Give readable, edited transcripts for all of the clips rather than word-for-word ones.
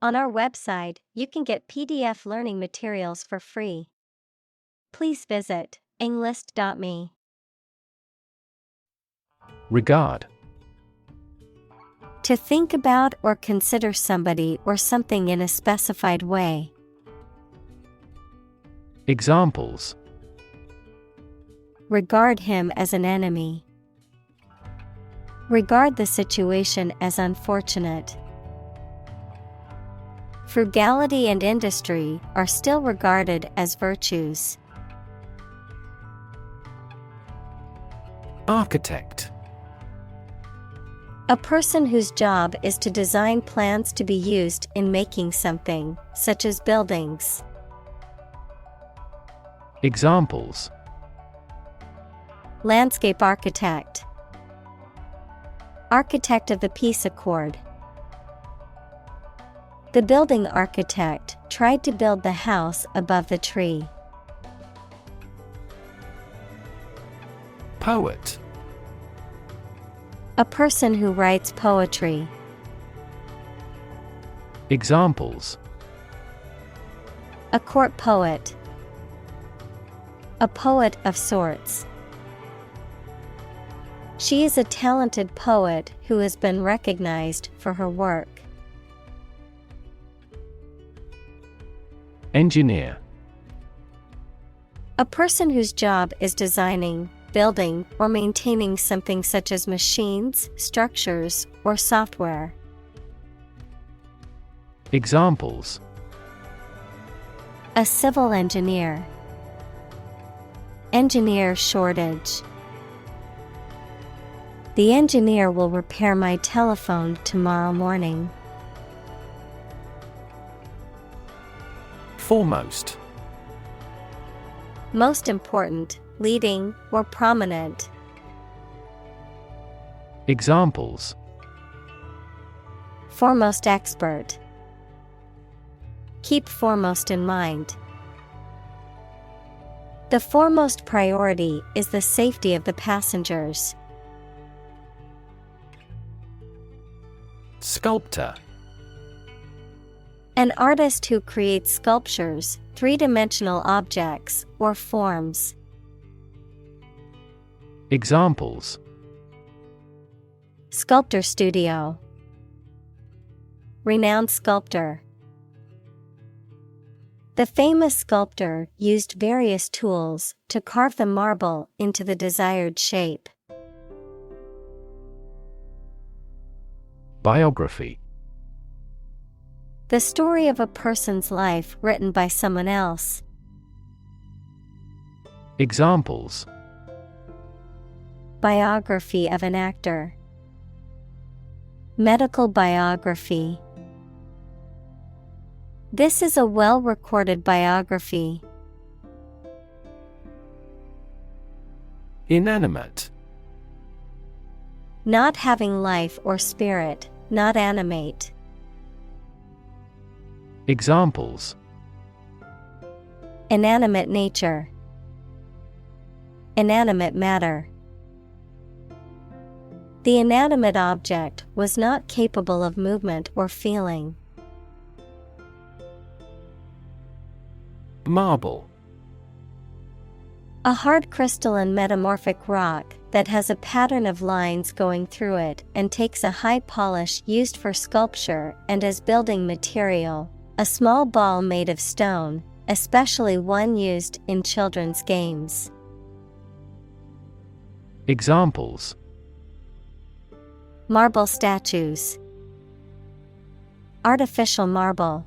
On our website, you can get PDF learning materials for free. Please visit englist.me. Regard. To think about or consider somebody or something in a specified way. Examples: Regard him as an enemy. Regard the situation as unfortunate. Frugality and industry are still regarded as virtues. Architect. A person whose job is to design plans to be used in making something, such as buildings. Examples: Landscape architect. Architect of the peace accord. The building architect tried to build the house above the tree. Poet. A person who writes poetry. Examples: A court poet. A poet of sorts. She is a talented poet who has been recognized for her work. Engineer. A person whose job is designing, building, or maintaining something such as machines, structures, or software. Examples: A civil engineer. Engineer shortage. The engineer will repair my telephone tomorrow morning. Foremost. Most important, leading, or prominent. Examples: Foremost expert. Keep foremost in mind. The foremost priority is the safety of the passengers. Sculptor. An artist who creates sculptures, three-dimensional objects, or forms. Examples: Sculptor studio. Renowned sculptor. The famous sculptor used various tools to carve the marble into the desired shape. Biography. The story of a person's life written by someone else. Examples: Biography of an actor. Medical biography. This is a well-recorded biography. Inanimate. Not having life or spirit, not animate. Examples: Inanimate nature. Inanimate matter. The inanimate object was not capable of movement or feeling. Marble. A hard crystalline metamorphic rock that has a pattern of lines going through it and takes a high polish used for sculpture and as building material. A small ball made of stone, especially one used in children's games. Examples: Marble statues. Artificial marble.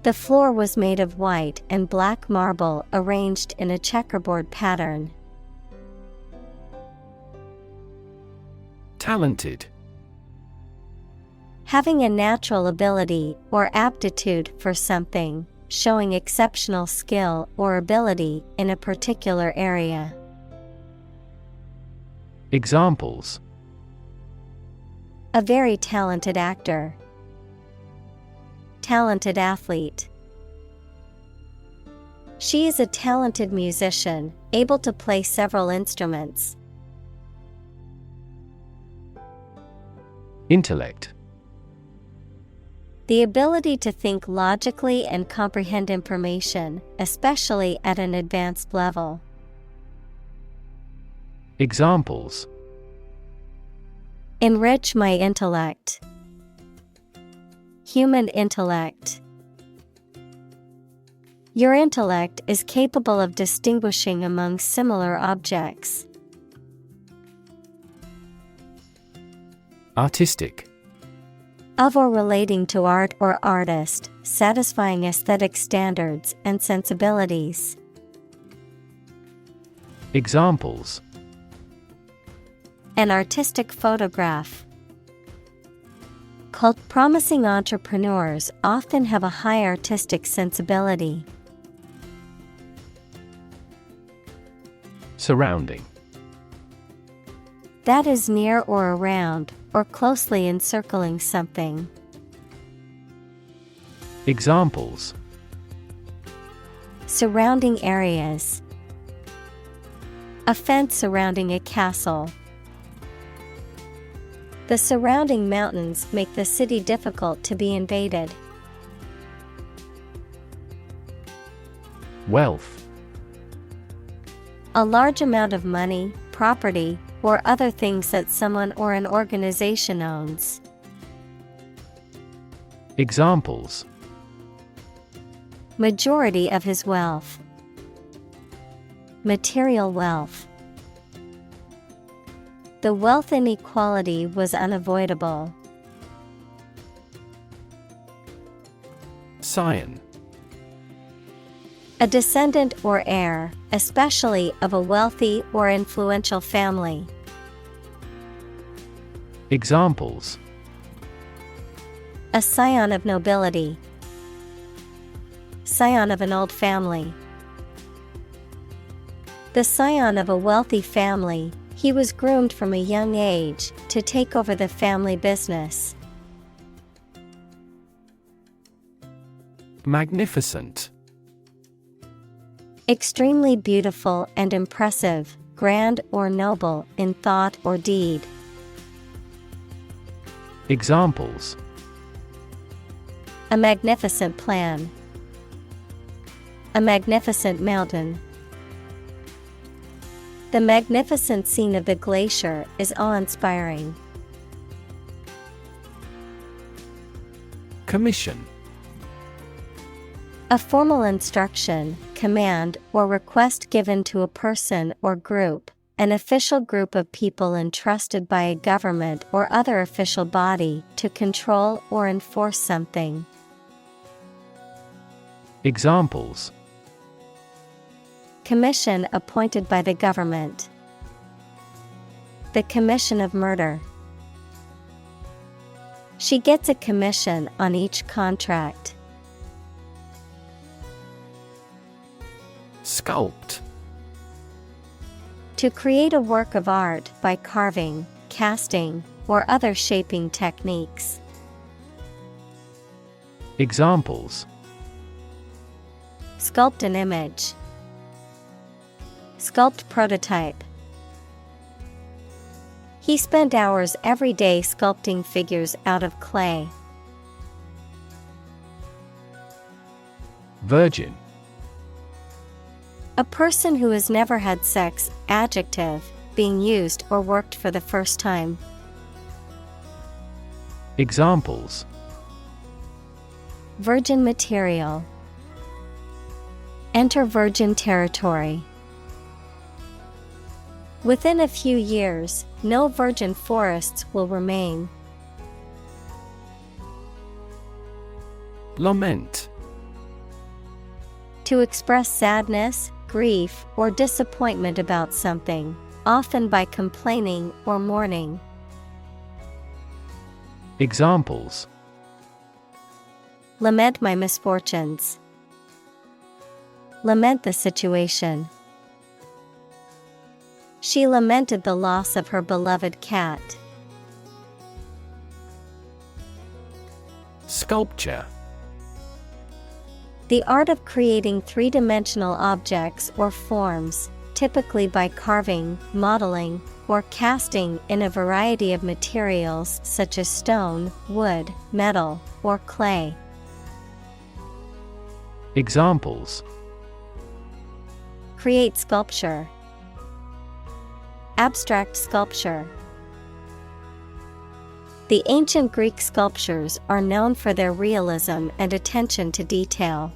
The floor was made of white and black marble arranged in a checkerboard pattern. Talented. Having a natural ability or aptitude for something, showing exceptional skill or ability in a particular area. Examples: A very talented actor. Talented athlete. She is a talented musician, able to play several instruments. Intellect. The ability to think logically and comprehend information, especially at an advanced level. Examples: enrich my intellect. Human intellect. Your intellect is capable of distinguishing among similar objects. Artistic. Of or relating to art or artist, satisfying aesthetic standards and sensibilities. Examples: an artistic photograph. Promising entrepreneurs often have a high artistic sensibility. Surrounding. That is near or around, or closely encircling something. Examples: surrounding areas. A fence surrounding a castle. The surrounding mountains make the city difficult to be invaded. Wealth. A large amount of money, property, or other things that someone or an organization owns. Examples: majority of his wealth. Material wealth. The wealth inequality was unavoidable. Scion. A descendant or heir, especially of a wealthy or influential family. Examples: a scion of nobility. Scion of an old family. The scion of a wealthy family, he was groomed from a young age to take over the family business. Magnificent. Extremely beautiful and impressive, grand or noble in thought or deed. Examples: a magnificent plan. A magnificent mountain. The magnificent scene of the glacier is awe-inspiring. Commission. A formal instruction, command, or request given to a person or group, an official group of people entrusted by a government or other official body to control or enforce something. Examples: commission appointed by the government. The commission of murder. She gets a commission on each contract. Sculpt. To create a work of art by carving, casting, or other shaping techniques. Examples: sculpt an image. Sculpt prototype. He spent hours every day sculpting figures out of clay. Virgin. A person who has never had sex, adjective, being used or worked for the first time. Examples: virgin material. Enter virgin territory. Within a few years, no virgin forests will remain. Lament. To express sadness, grief, or disappointment about something, often by complaining or mourning. Examples: lament my misfortunes. Lament the situation. She lamented the loss of her beloved cat. Sculpture. The art of creating three-dimensional objects or forms, typically by carving, modeling, or casting in a variety of materials such as stone, wood, metal, or clay. Examples: Create sculpture. Abstract sculpture. The ancient Greek sculptures are known for their realism and attention to detail.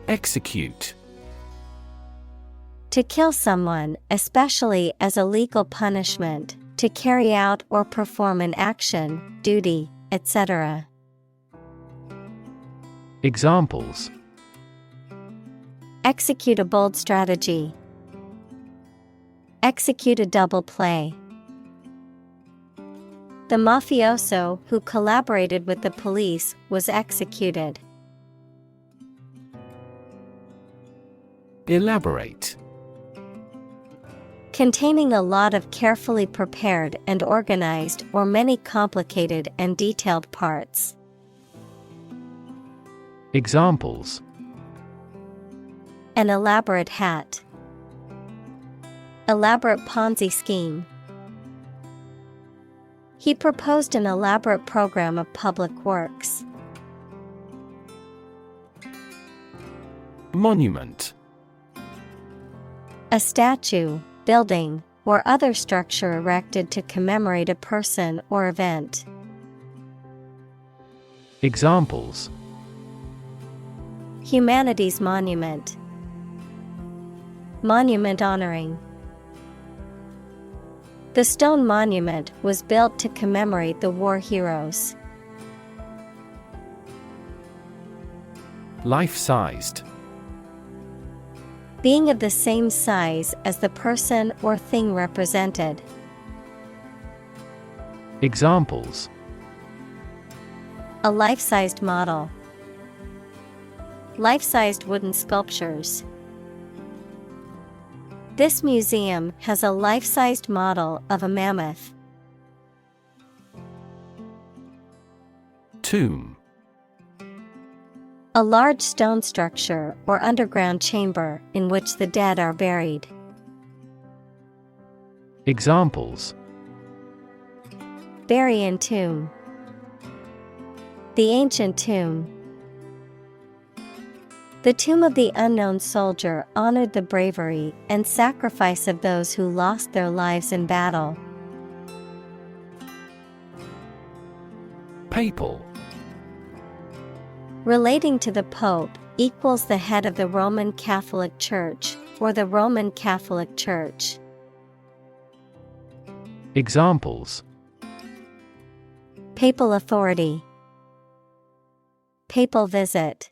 Execute. To kill someone, especially as a legal punishment, to carry out or perform an action, duty, etc. Examples: Execute a bold strategy. Execute a double play. The mafioso who collaborated with the police was executed. Elaborate. Containing a lot of carefully prepared and organized or many complicated and detailed parts. Examples: An elaborate hat. Elaborate Ponzi scheme. He proposed an elaborate program of public works. Monument. A statue, building, or other structure erected to commemorate a person or event. Examples: Humanities monument. Monument honoring. The stone monument was built to commemorate the war heroes. Life-sized. Being of the same size as the person or thing represented. Examples: A life-sized model. Life-sized wooden sculptures. This museum has a life-sized model of a mammoth. Tomb. A large stone structure or underground chamber in which the dead are buried. Examples: Bury in tomb. The ancient tomb. The tomb of the unknown soldier honored the bravery and sacrifice of those who lost their lives in battle. Papal. Relating to the Pope, equals the head of the Roman Catholic Church, or the Roman Catholic Church. Examples: Papal authority. Papal visit.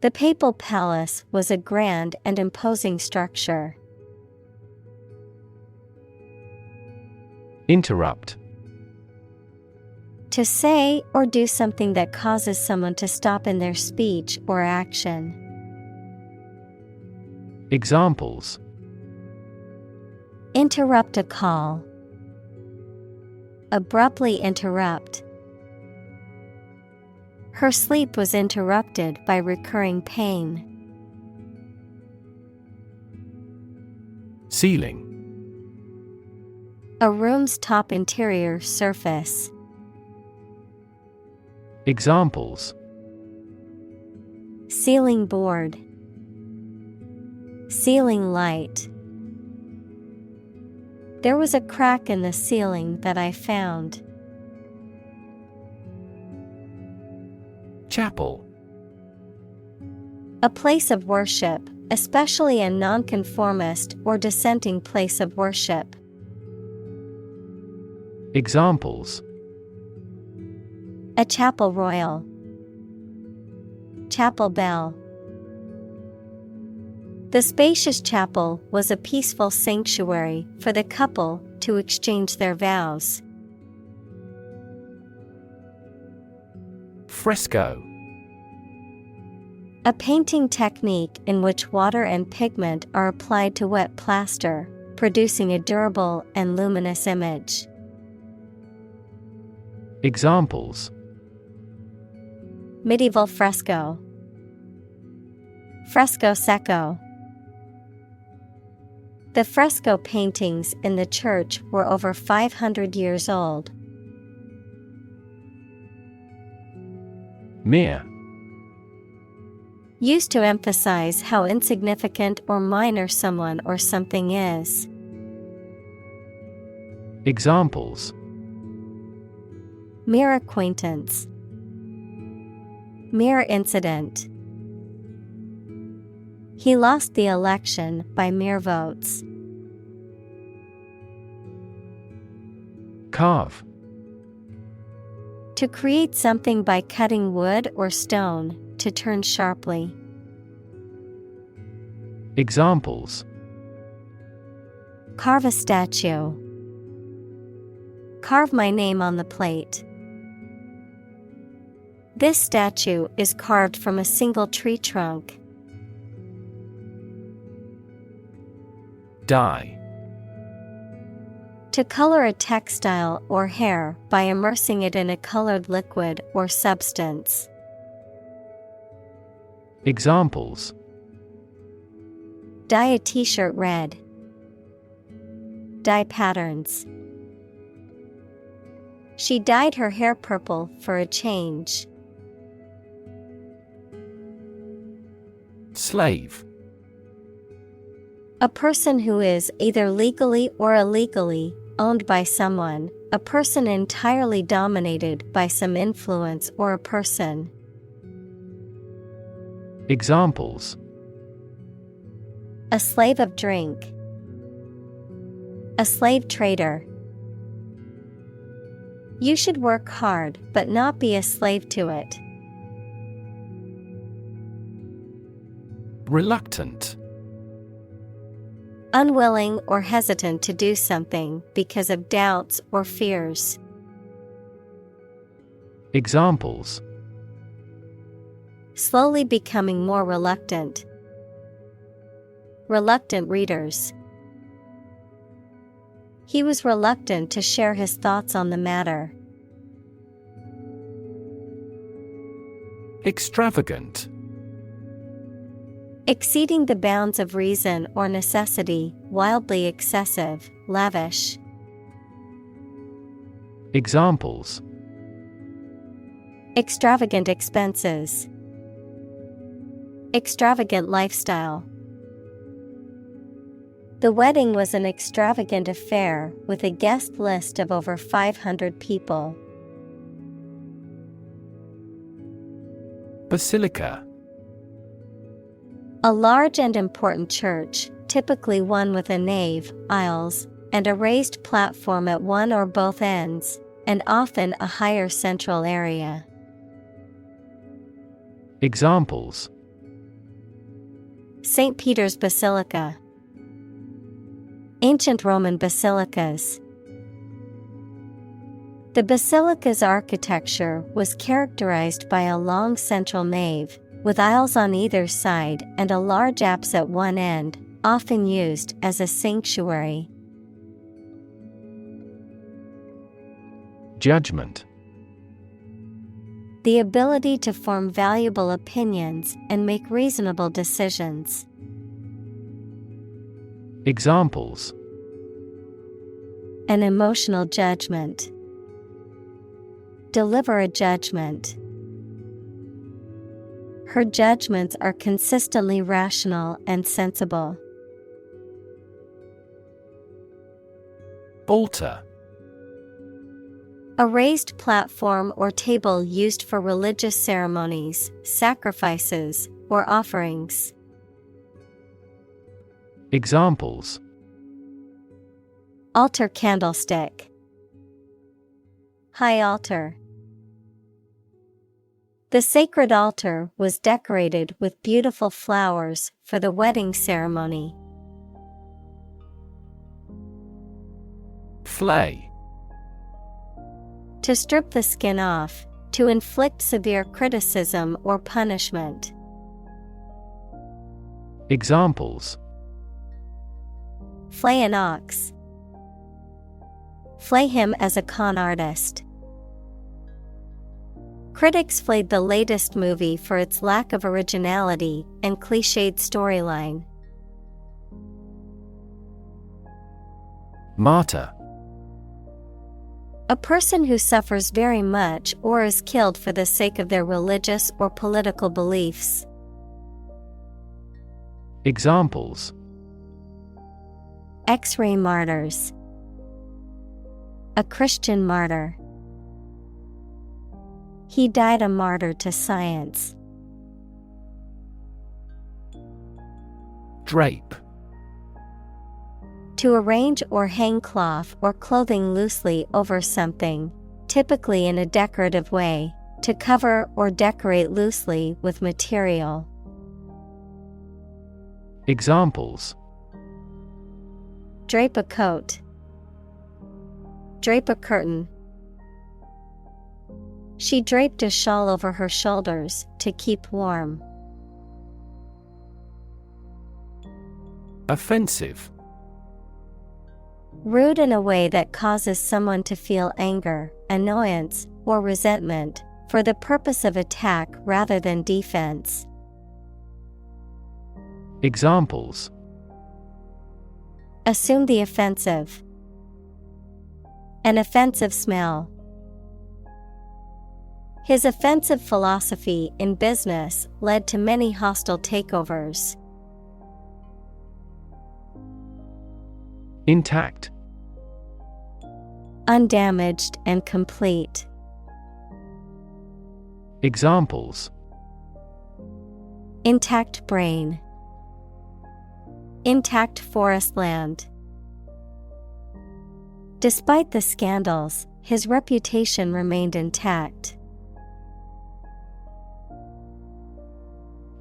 The Papal Palace was a grand and imposing structure. Interrupt. To say or do something that causes someone to stop in their speech or action. Examples: Interrupt a call. Abruptly interrupt. Her sleep was interrupted by recurring pain. Ceiling. A room's top interior surface. Examples: Ceiling board. Ceiling light. There was a crack in the ceiling that I found. Chapel. A place of worship, especially a nonconformist or dissenting place of worship. Examples: A chapel royal. Chapel bell. The spacious chapel was a peaceful sanctuary for the couple to exchange their vows. Fresco. A painting technique in which water and pigment are applied to wet plaster, producing a durable and luminous image. Examples: Medieval fresco. Fresco secco. The fresco paintings in the church were over 500 years old. Mere. Used to emphasize how insignificant or minor someone or something is. Examples: Mere acquaintance. Mere incident. He lost the election by mere votes. Carve. To create something by cutting wood or stone, to turn sharply. Examples: Carve a statue. Carve my name on the plate. This statue is carved from a single tree trunk. Dye. To color a textile or hair by immersing it in a colored liquid or substance. Examples: Dye a t-shirt red. Dye patterns. She dyed her hair purple for a change. Slave. A person who is either legally or illegally owned by someone, a person entirely dominated by some influence or a person. Examples: A slave of drink. A slave trader. You should work hard but not be a slave to it. Reluctant. Unwilling or hesitant to do something because of doubts or fears. Examples: Slowly becoming more reluctant. Reluctant readers. He was reluctant to share his thoughts on the matter. Extravagant. Exceeding the bounds of reason or necessity, wildly excessive, lavish. Examples: Extravagant expenses. Extravagant lifestyle. The wedding was an extravagant affair with a guest list of over 500 people. Basilica. A large and important church, typically one with a nave, aisles, and a raised platform at one or both ends, and often a higher central area. Examples: St. Peter's Basilica. Ancient Roman basilicas. The basilica's architecture was characterized by a long central nave, with aisles on either side and a large apse at one end, often used as a sanctuary. Judgment. The ability to form valuable opinions and make reasonable decisions. Examples: An emotional judgment. Deliver a judgment. Her judgments are consistently rational and sensible. Altar. A raised platform or table used for religious ceremonies, sacrifices, or offerings. Examples: Altar candlestick. High altar. The sacred altar was decorated with beautiful flowers for the wedding ceremony. Flay. To strip the skin off, to inflict severe criticism or punishment. Examples: Flay an ox. Flay him as a con artist. Critics flayed the latest movie for its lack of originality and cliched storyline. Martyr. A person who suffers very much or is killed for the sake of their religious or political beliefs. Examples: X-ray martyrs. A Christian martyr. He died a martyr to science. Drape. To arrange or hang cloth or clothing loosely over something, typically in a decorative way, to cover or decorate loosely with material. Examples: Drape a coat. Drape a curtain. She draped a shawl over her shoulders to keep warm. Offensive. Rude in a way that causes someone to feel anger, annoyance, or resentment, for the purpose of attack rather than defense. Examples: Assume the offensive. An offensive smell. His offensive philosophy in business led to many hostile takeovers. Intact. Undamaged and complete. Examples: Intact brain. Intact forest land. Despite the scandals, his reputation remained intact.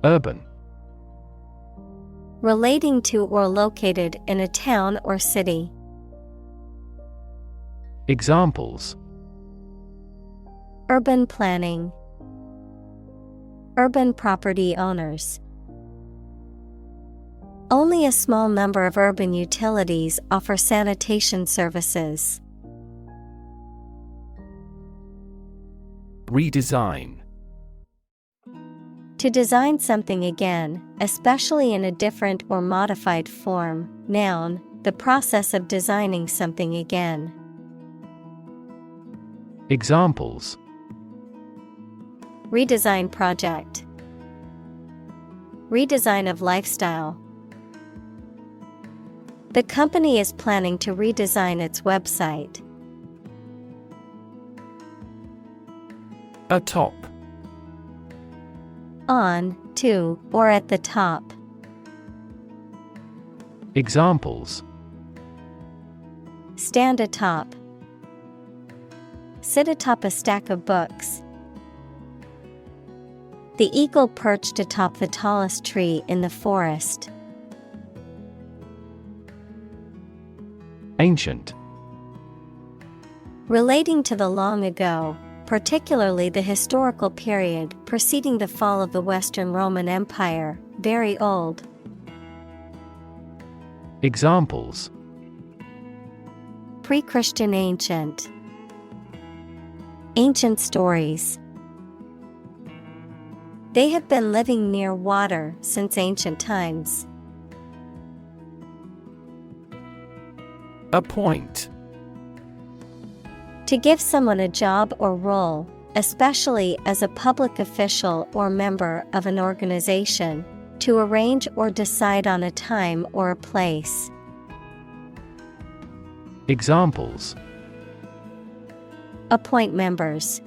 Urban. Relating to or located in a town or city. Examples: Urban planning. Urban property owners. Only a small number of urban utilities offer sanitation services. Redesign. To design something again, especially in a different or modified form. Noun, the process of designing something again. Examples: Redesign project. Redesign of lifestyle. The company is planning to redesign its website. Atop. On, to, or at the top. Examples: Stand atop. Sit atop a stack of books. The eagle perched atop the tallest tree in the forest. Ancient. Relating to the long ago, particularly the historical period preceding the fall of the Western Roman Empire, very old. Examples: Pre-Christian ancient. Ancient stories. They have been living near water since ancient times. Appoint. To give someone a job or role, especially as a public official or member of an organization, to arrange or decide on a time or a place. Examples: Appoint members.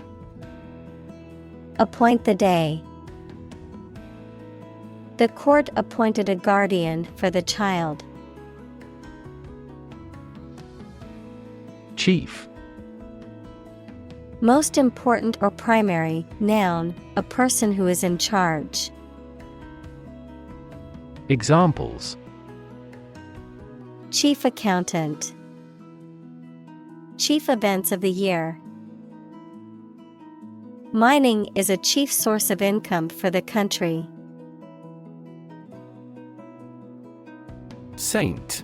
Appoint the day. The court appointed a guardian for the child. Chief. Most important or primary, noun, a person who is in charge. Examples: Chief accountant. Chief events of the year. Mining is a chief source of income for the country. Saint.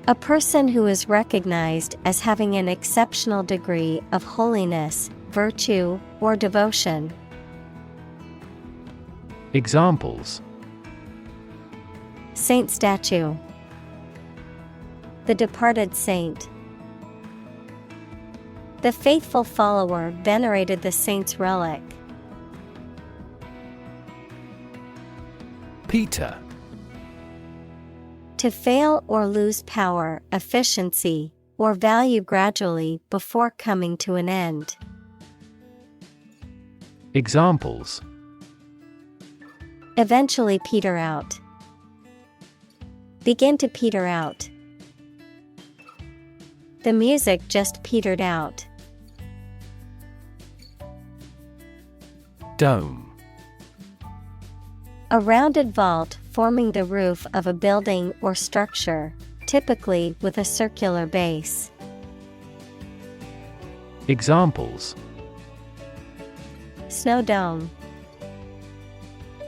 A person who is recognized as having an exceptional degree of holiness, virtue, or devotion. Examples: Saint statue. The departed saint. The faithful follower venerated the saint's relic. Peter. To fail or lose power, efficiency, or value gradually before coming to an end. Examples: Eventually peter out. Begin to peter out. The music just petered out. Dome. A rounded vault forming the roof of a building or structure, typically with a circular base. Examples: Snow dome.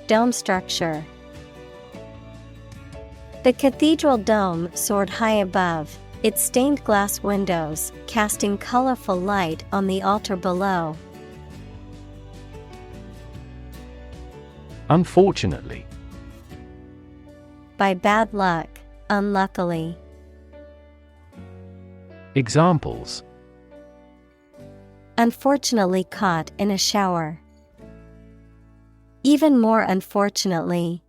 Dome structure. The cathedral dome soared high above, its stained glass windows casting colorful light on the altar below. Unfortunately. By bad luck, unluckily. Examples: Unfortunately caught in a shower. Even more unfortunately.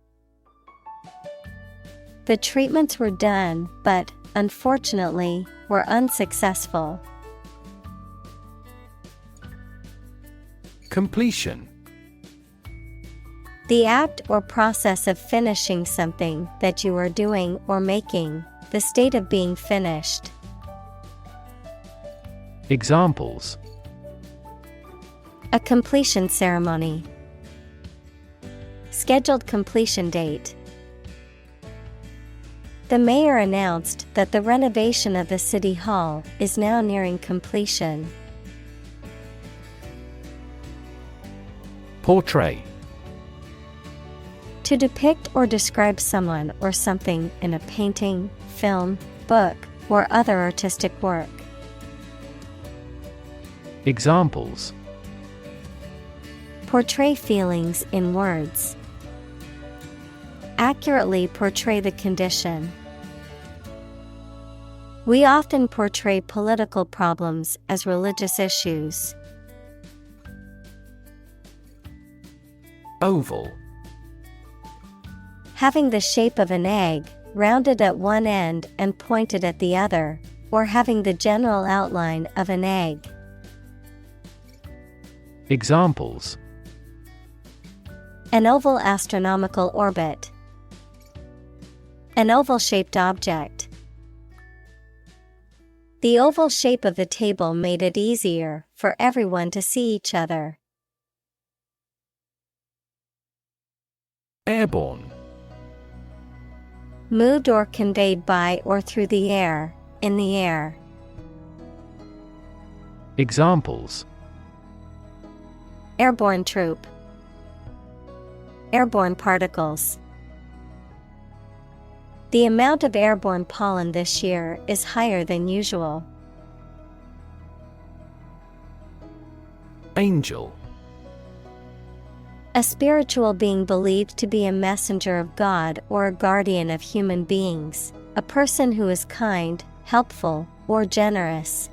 The treatments were done, but, unfortunately, were unsuccessful. Completion. The act or process of finishing something that you are doing or making, the state of being finished. Examples: A completion ceremony. Scheduled completion date. The mayor announced that the renovation of the city hall is now nearing completion. Portray. To depict or describe someone or something in a painting, film, book, or other artistic work. Examples: Portray feelings in words. Accurately portray the condition. We often portray political problems as religious issues. Oval. Having the shape of an egg, rounded at one end and pointed at the other, or having the general outline of an egg. Examples: An oval astronomical orbit. An oval-shaped object. The oval shape of the table made it easier for everyone to see each other. Airborne. Moved or conveyed by or through the air, in the air. Examples: Airborne troop. Airborne particles. The amount of airborne pollen this year is higher than usual. Angel. A spiritual being believed to be a messenger of God or a guardian of human beings, a person who is kind, helpful, or generous.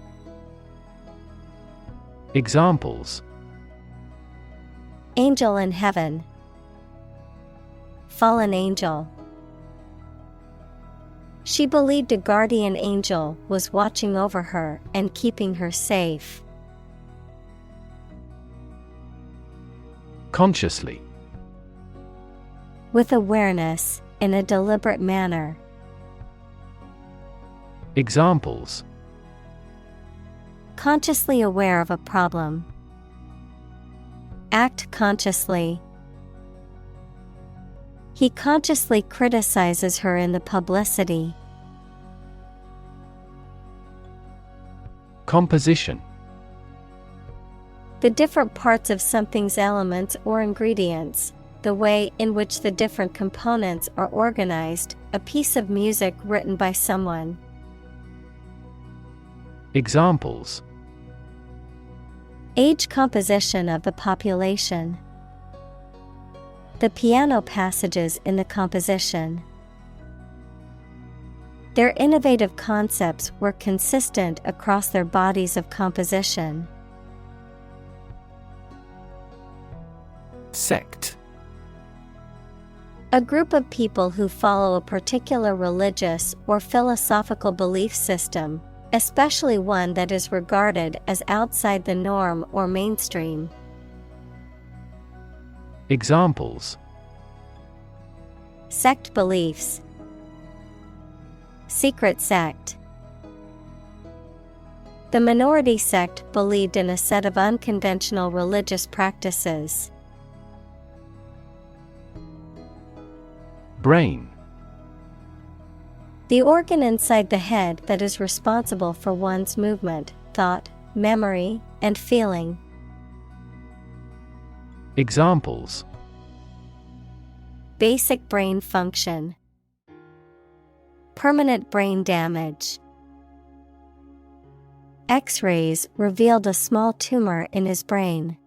Examples: Angel in heaven. Fallen angel. She believed a guardian angel was watching over her and keeping her safe. Consciously. With awareness, in a deliberate manner. Examples: Consciously aware of a problem. Act consciously. He consciously criticizes her in the publicity. Composition. The different parts of something's elements or ingredients, the way in which the different components are organized, a piece of music written by someone. Examples: Age composition of the population. The piano passages in the composition. Their innovative concepts were consistent across their bodies of composition. Sect. A group of people who follow a particular religious or philosophical belief system, especially one that is regarded as outside the norm or mainstream. Examples: Sect beliefs. Secret sect. The minority sect believed in a set of unconventional religious practices. Brain. The organ inside the head that is responsible for one's movement, thought, memory, and feeling. Examples: Basic brain function. Permanent brain damage. X-rays revealed a small tumor in his brain.